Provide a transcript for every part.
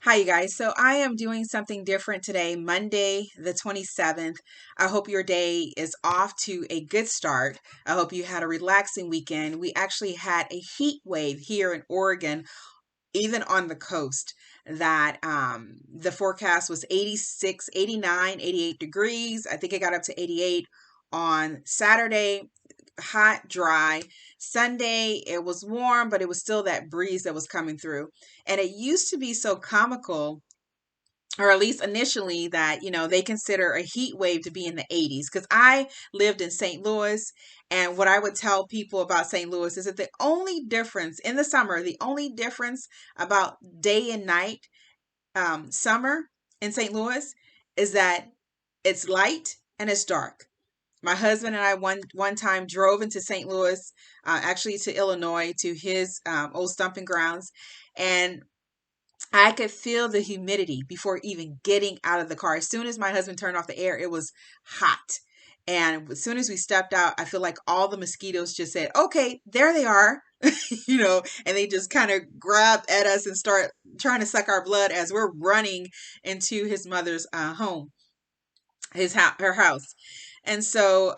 Hi, you guys. So I am doing something different today, Monday, the 27th. I hope your day is off to a good start. I hope you had a relaxing weekend. We actually had a heat wave here in Oregon, even on the coast, that the forecast was 86, 89, 88 degrees. I think it got up to 88 on Saturday. Hot, dry. Sunday, it was warm, but it was still that breeze that was coming through. And it used to be so comical, or at least initially, that they consider a heat wave to be in the 80s, because I lived in St. Louis. And what I would tell people about St. Louis is that the only difference in the summer, the only difference about day and night, summer in St. Louis, is that it's light and it's dark. My husband and I one time drove into St. Louis, actually to Illinois, to his old stomping grounds, and I could feel the humidity before even getting out of the car. As soon as my husband turned off the air, it was hot. And as soon as we stepped out, I feel like all the mosquitoes just said, okay, there they are, and they just kind of grab at us and start trying to suck our blood as we're running into his mother's home, her house. And so,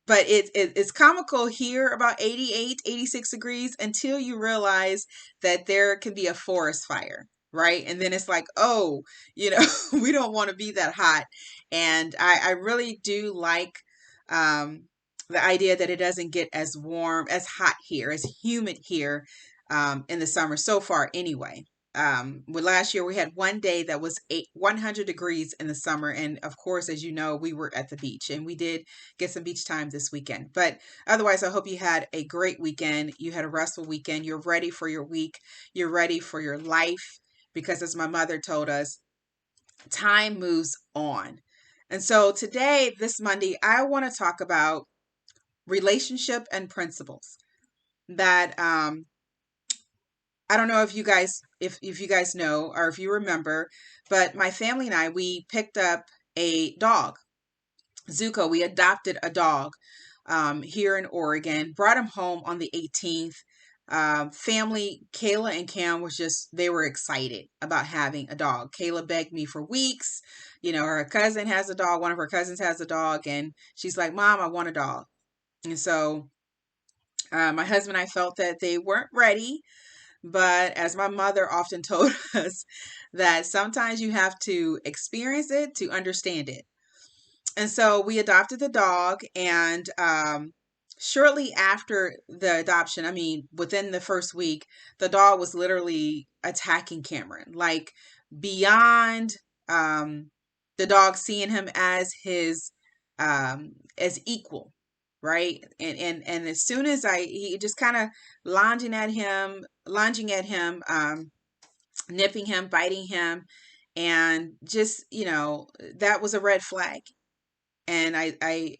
but it's comical here about 88, 86 degrees, until you realize that there can be a forest fire, right? And then it's like, oh, we don't want to be that hot. And I really do like um, the idea that it doesn't get as warm, as hot here, as humid here, in the summer so far anyway. With last year, we had one day that was 100 degrees in the summer. And of course, as you know, we were at the beach, and we did get some beach time this weekend. But otherwise, I hope you had a great weekend. You had a restful weekend. You're ready for your week. You're ready for your life, because as my mother told us, time moves on. And so today, this Monday, I want to talk about relationship and principles that, I don't know if you guys, if you guys know, or if you remember, but my family and I, we picked up a dog, Zuko. We adopted a dog here in Oregon, brought him home on the 18th. Family, Kayla and Cam, they were excited about having a dog. Kayla begged me for weeks. Her cousin has a dog. One of her cousins has a dog. And she's like, Mom, I want a dog. And so my husband and I felt that they weren't ready. But as my mother often told us, that sometimes you have to experience it to understand it. And so we adopted the dog, and shortly after the adoption, I mean, within the first week, the dog was literally attacking Cameron, like beyond the dog seeing him as his as equal, right? And as soon as he just kind of lunging at him, nipping him, biting him, and just that was a red flag. And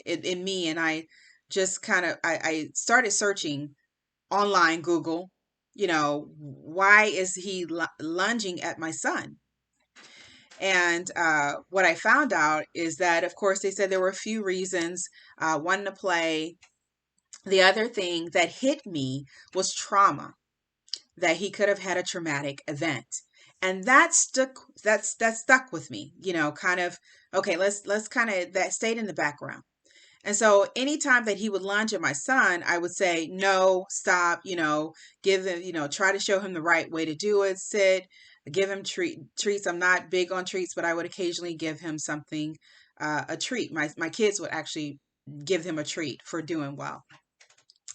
in me, and I just kind of I started searching online, Google, why is he lunging at my son? And what I found out is that, of course, they said there were a few reasons. One, to play. The other thing that hit me was trauma, that he could have had a traumatic event. And that stuck with me, kind of, okay, let's kind of, that stayed in the background. And so anytime that he would lunge at my son, I would say, no, stop, give him, try to show him the right way to do it. Sit, give him treats. I'm not big on treats, but I would occasionally give him something, a treat. My kids would actually give him a treat for doing well.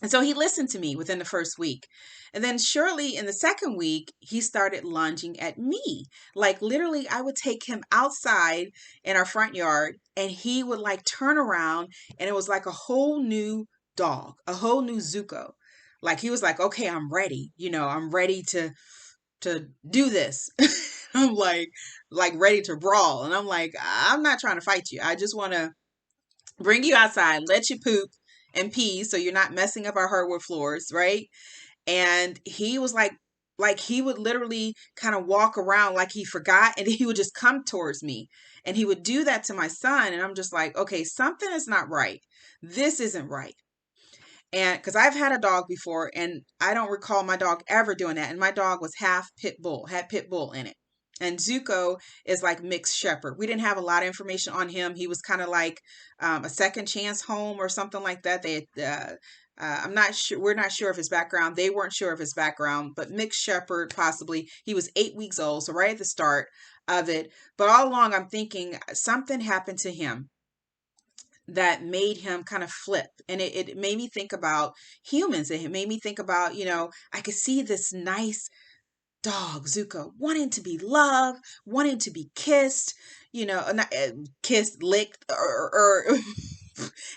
And so he listened to me within the first week. And then surely in the second week, he started lunging at me. Like literally, I would take him outside in our front yard, and he would like turn around, and it was like a whole new dog, a whole new Zuko. Like he was like, okay, I'm ready. I'm ready to do this. I'm like ready to brawl. And I'm like, I'm not trying to fight you. I just want to bring you outside, let you poop and pee so you're not messing up our hardwood floors, right? And he was like he would literally kind of walk around like he forgot, and he would just come towards me. And he would do that to my son, and I'm just like, okay, something is not right. This isn't right. And because I've had a dog before, and I don't recall my dog ever doing that. And my dog was half pit bull, had pit bull in it. And Zuko is like mixed shepherd. We didn't have a lot of information on him. He was kind of like a second chance home or something like that. I'm not sure. We're not sure of his background. They weren't sure of his background, but mixed shepherd possibly. He was 8 weeks old, so right at the start of it. But all along, I'm thinking something happened to him that made him kind of flip. And it made me think about humans. It made me think about, I could see this nice dog, Zuko, wanting to be loved, wanting to be kissed, not kissed, licked, or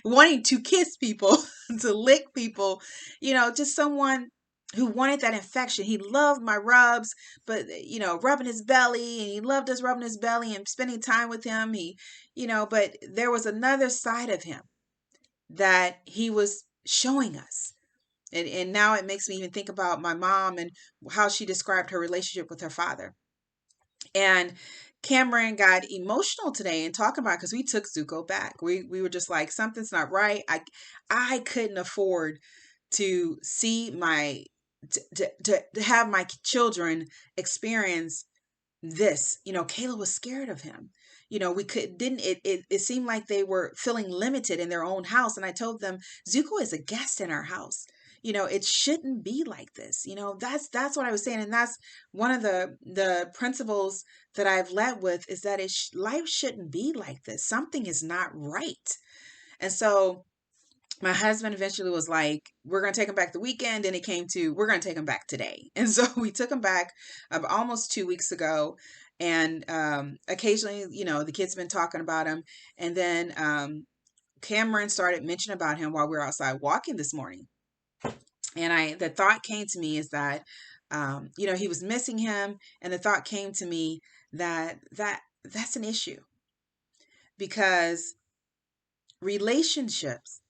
wanting to kiss people, to lick people, just someone who wanted that affection. He loved my rubs, but rubbing his belly, and he loved us rubbing his belly and spending time with him. But there was another side of him that he was showing us. And now it makes me even think about my mom and how she described her relationship with her father. And Cameron got emotional today and talking about, because we took Zuko back. We were just like, something's not right. I couldn't afford to see to have my children experience this. Kayla was scared of him. We could didn't it seemed like they were feeling limited in their own house. And I told them, Zuko is a guest in our house. It shouldn't be like this. That's what I was saying. And that's one of the principles that I've led with, is that life shouldn't be like this. Something is not right. And so my husband eventually was like, we're going to take him back the weekend. And it came to, we're going to take him back today. And so we took him back almost 2 weeks ago. And occasionally, the kids have been talking about him. And then Cameron started mentioning about him while we were outside walking this morning. And the thought came to me is that, he was missing him. And the thought came to me that's an issue, because relationships,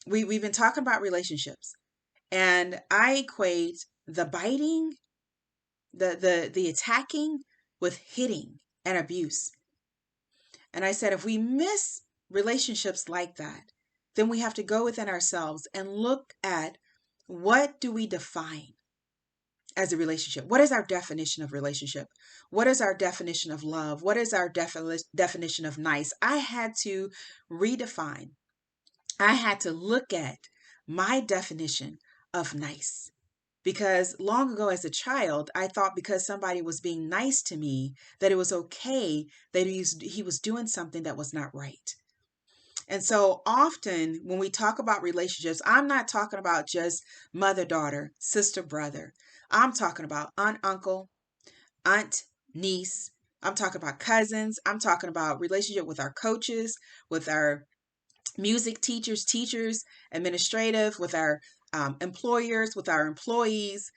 we've been talking about relationships, and I equate the biting, the attacking, with hitting and abuse. And I said, if we miss relationships like that, then we have to go within ourselves and look at, what do we define as a relationship? What is our definition of relationship? What is our definition of love? What is our definition of nice? I had to redefine. I had to look at my definition of nice. Because long ago as a child, I thought because somebody was being nice to me, that it was okay that he was doing something that was not right. And so often when we talk about relationships, I'm not talking about just mother, daughter, sister, brother. I'm talking about aunt, uncle, aunt, niece. I'm talking about cousins. I'm talking about relationship with our coaches, with our music teachers, administrative, with our employers, with our employees.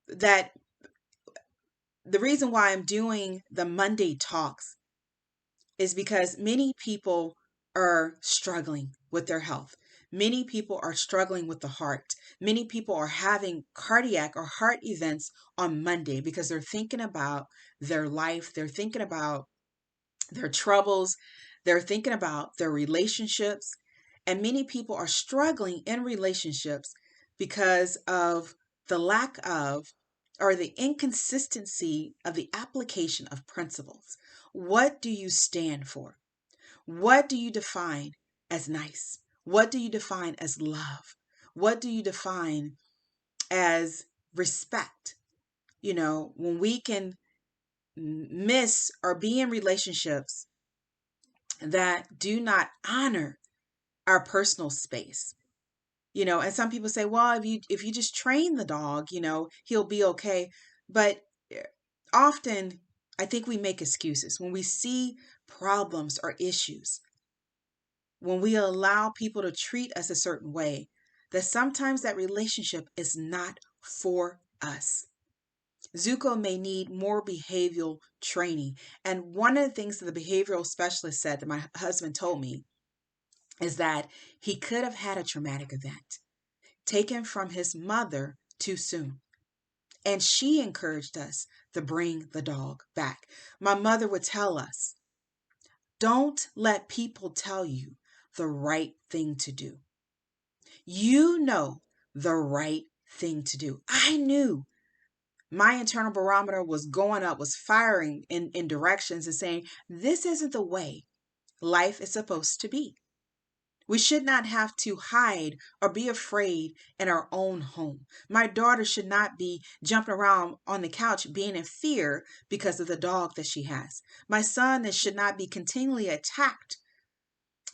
That the reason why I'm doing the Monday talks is because many people are struggling with their health. Many people are struggling with the heart. Many people are having cardiac or heart events on Monday because they're thinking about their life. They're thinking about their troubles. They're thinking about their relationships. And many people are struggling in relationships because of the lack of, or the inconsistency of, the application of principles. What do you stand for? What do you define as nice? What do you define as love? What do you define as respect? When we can miss or be in relationships that do not honor our personal space. And some people say, well, if you just train the dog, he'll be okay. But often I think we make excuses when we see problems or issues, when we allow people to treat us a certain way, that sometimes that relationship is not for us. Zuko may need more behavioral training. And one of the things that the behavioral specialist said, that my husband told me, is that he could have had a traumatic event taken from his mother too soon. And she encouraged us to bring the dog back. My mother would tell us, don't let people tell you the right thing to do. You know the right thing to do. I knew My internal barometer was going up, was firing in directions and saying, this isn't the way life is supposed to be. We should not have to hide or be afraid in our own home. My daughter should not be jumping around on the couch being in fear because of the dog that she has. My son should not be continually attacked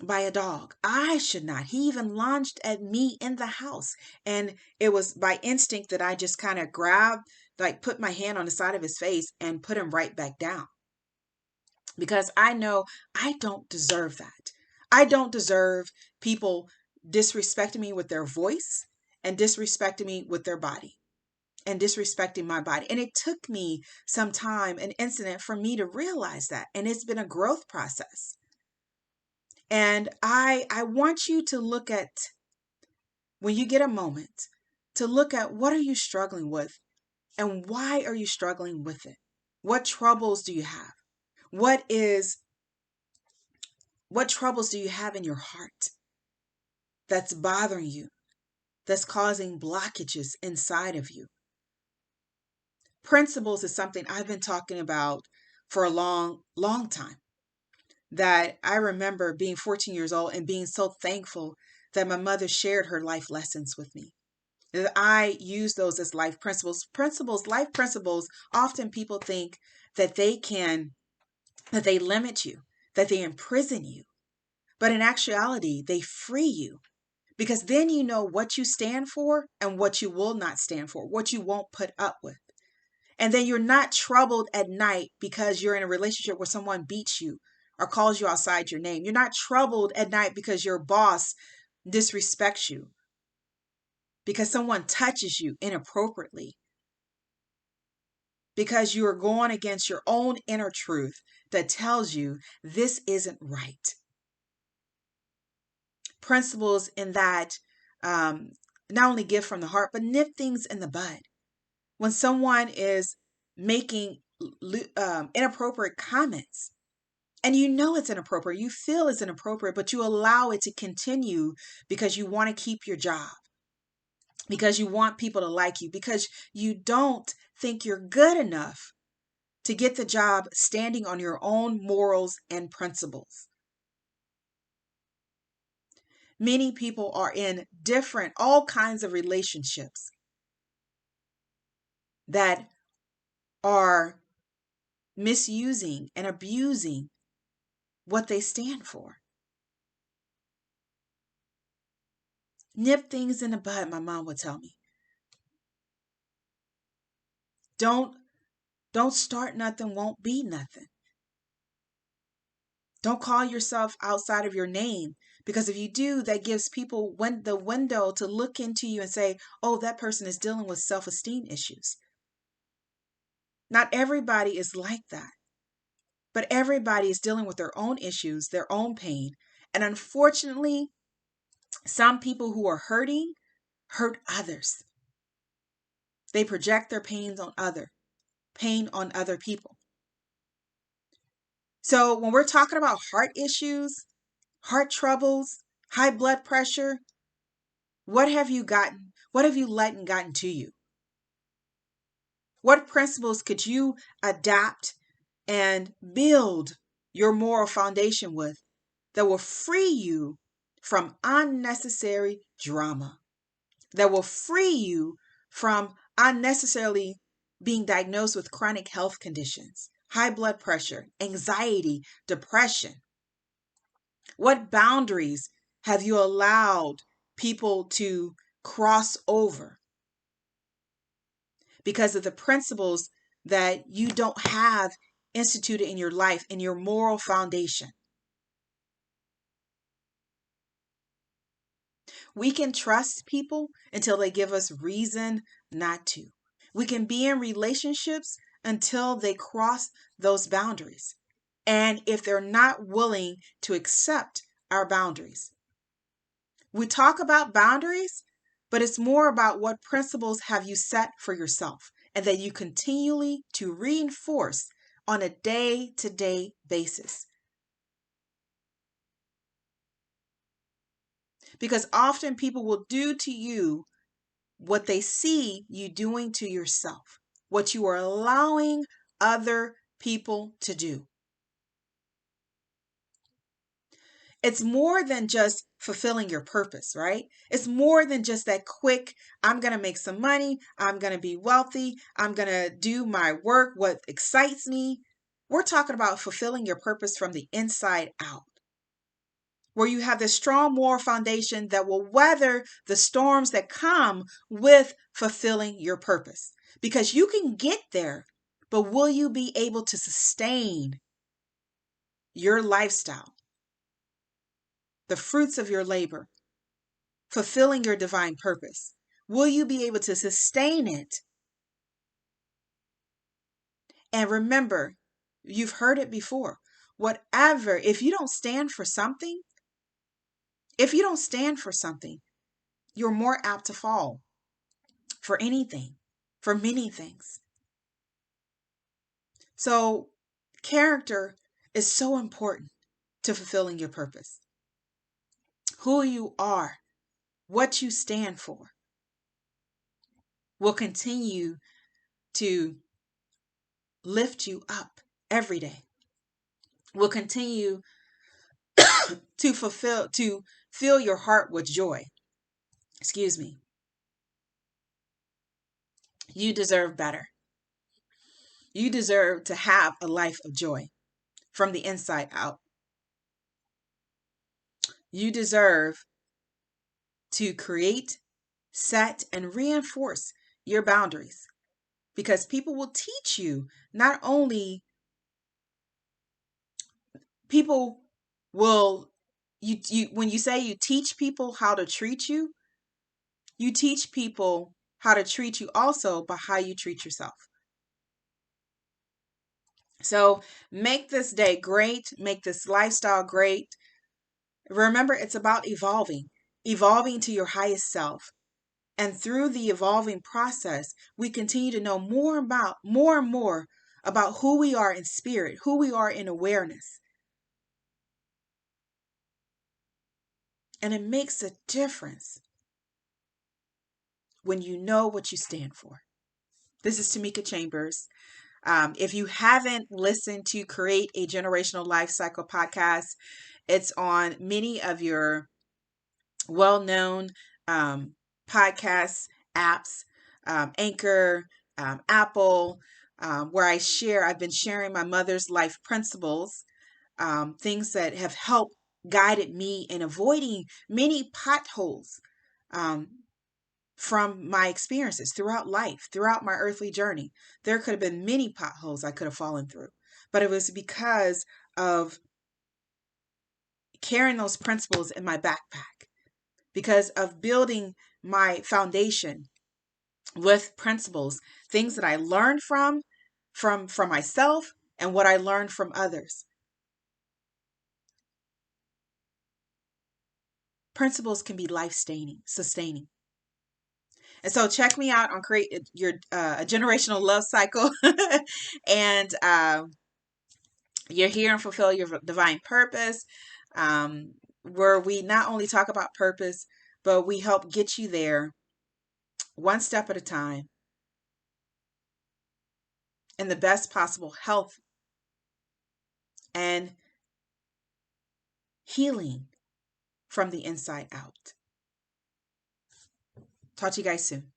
by a dog. I should not. He even lunged at me in the house. And it was by instinct that I just kind of grabbed, like put my hand on the side of his face and put him right back down. Because I know I don't deserve that. I don't deserve people disrespecting me with their voice and disrespecting me with their body and disrespecting my body. And it took me some time, an incident for me to realize that. And it's been a growth process. And I want you to look at, when you get a moment, to look at what are you struggling with and why are you struggling with it? What troubles do you have? What troubles do you have in your heart that's bothering you, that's causing blockages inside of you? Principles is something I've been talking about for a long, long time. That I remember being 14 years old and being so thankful that my mother shared her life lessons with me. That I use those as life principles. Life principles, often people think that that they limit you, that they imprison you. But in actuality, they free you, because then you know what you stand for and what you will not stand for, what you won't put up with. And then you're not troubled at night because you're in a relationship where someone beats you or calls you outside your name. You're not troubled at night because your boss disrespects you, because someone touches you inappropriately, because you are going against your own inner truth that tells you this isn't right. Principles in that not only give from the heart, but nip things in the bud. When someone is making inappropriate comments, and you know it's inappropriate, you feel it's inappropriate, but you allow it to continue because you want to keep your job, because you want people to like you, because you don't think you're good enough to get the job standing on your own morals and principles. Many people are in all kinds of relationships that are misusing and abusing what they stand for. Nip things in the bud, my mom would tell me. Don't start nothing, won't be nothing. Don't call yourself outside of your name, because if you do, that gives people the window to look into you and say, oh, that person is dealing with self-esteem issues. Not everybody is like that, but everybody is dealing with their own issues, their own pain. And unfortunately, some people who are hurting hurt others. They project their pain on other people. So when we're talking about heart issues, heart troubles, high blood pressure, what have you gotten? What have you let and gotten to you? What principles could you adapt and build your moral foundation with that will free you from unnecessary drama, that will free you from unnecessarily being diagnosed with chronic health conditions, high blood pressure, anxiety, depression? What boundaries have you allowed people to cross over because of the principles that you don't have instituted in your life, in your moral foundation? We can trust people until they give us reason not to. We can be in relationships until they cross those boundaries. And if they're not willing to accept our boundaries, we talk about boundaries, but it's more about what principles have you set for yourself and that you continually to reinforce on a day-to-day basis. Because often people will do to you what they see you doing to yourself. what you are allowing other people to do. It's more than just fulfilling your purpose, right? It's more than just that quick, I'm going to make some money, I'm going to be wealthy, I'm going to do my work, what excites me. We're talking about fulfilling your purpose from the inside out, where you have this strong moral foundation that will weather the storms that come with fulfilling your purpose. Because you can get there, but will you be able to sustain your lifestyle, the fruits of your labor, fulfilling your divine purpose? Will you be able to sustain it? And remember, you've heard it before. Whatever, if you don't stand for something, you're more apt to fall for anything, for many things. So, character is so important to fulfilling your purpose. Who you are, what you stand for, will continue to lift you up every day, will continue to fill your heart with joy. Excuse me. You deserve better. You deserve to have a life of joy from the inside out. You deserve to create, set, and reinforce your boundaries, because people will teach you. Not only people will you when you say you teach people how to treat you, you teach people how to treat you also by how you treat yourself. So make this day great, make this lifestyle great. Remember, it's about evolving to your highest self. And through the evolving process, we continue to know more and more about who we are in spirit, who we are in awareness. And it makes a difference when you know what you stand for. This is Timika Chambers. If you haven't listened to Create a Generational Life Cycle podcast, it's on many of your well-known podcast apps, Anchor, Apple, where I've been sharing my mother's life principles, things that have helped guided me in avoiding many potholes from my experiences throughout life, throughout my earthly journey. There could have been many potholes I could have fallen through, but it was because of carrying those principles in my backpack, because of building my foundation with principles, things that I learned from myself and what I learned from others. Principles can be life sustaining. And so check me out on Create Your a Generational Love Cycle. And you're here and fulfill your divine purpose, where we not only talk about purpose, but we help get you there one step at a time in the best possible health and healing from the inside out. Talk to you guys soon.